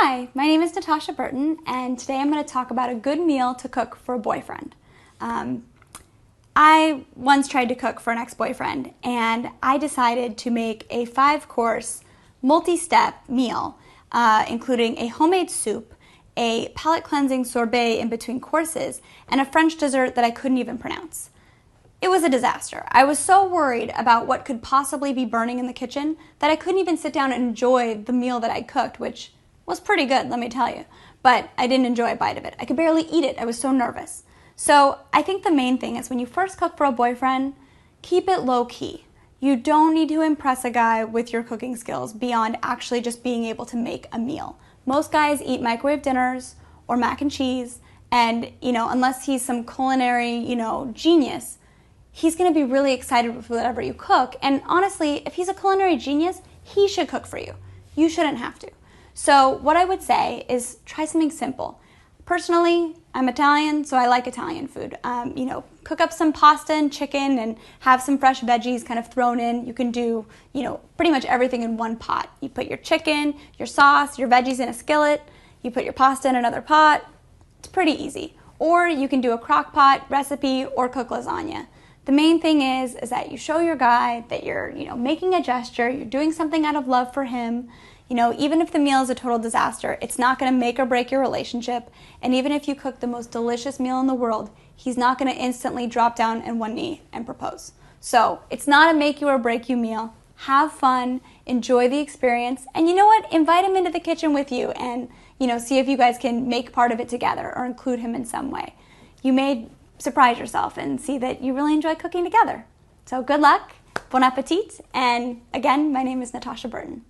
Hi, my name is Natasha Burton, and today I'm going to talk about a good meal to cook for a boyfriend. I once tried to cook for an ex-boyfriend, and I decided to make a 5-course, multi-step meal, including a homemade soup, a palate-cleansing sorbet in between courses, and a French dessert that I couldn't even pronounce. It was a disaster. I was so worried about what could possibly be burning in the kitchen that I couldn't even sit down and enjoy the meal that I cooked, which was pretty good, let me tell you. But I didn't enjoy a bite of it. I could barely eat it. I was so nervous. So I think the main thing is when you first cook for a boyfriend, keep it low key. You don't need to impress a guy with your cooking skills beyond actually just being able to make a meal. Most guys eat microwave dinners or mac and cheese, and unless he's some culinary, genius, he's going to be really excited with whatever you cook. And honestly, if he's a culinary genius, he should cook for you. You shouldn't have to. So what I would say is try something simple. Personally, I'm Italian, so I like Italian food. Cook up some pasta and chicken and have some fresh veggies kind of thrown in. You can do, pretty much everything in one pot. You put your chicken, your sauce, your veggies in a skillet. You put your pasta in another pot. It's pretty easy. Or you can do a crock pot recipe or cook lasagna. The main thing is that you show your guy that you're, making a gesture, you're doing something out of love for him. Even if the meal is a total disaster, it's not going to make or break your relationship. And even if you cook the most delicious meal in the world, he's not going to instantly drop down on one knee and propose. So it's not a make you or break you meal. Have fun, enjoy the experience, and you know what? Invite him into the kitchen with you and, see if you guys can make part of it together or include him in some way. You may surprise yourself and see that you really enjoy cooking together. So good luck, bon appetit, and again, my name is Natasha Burton.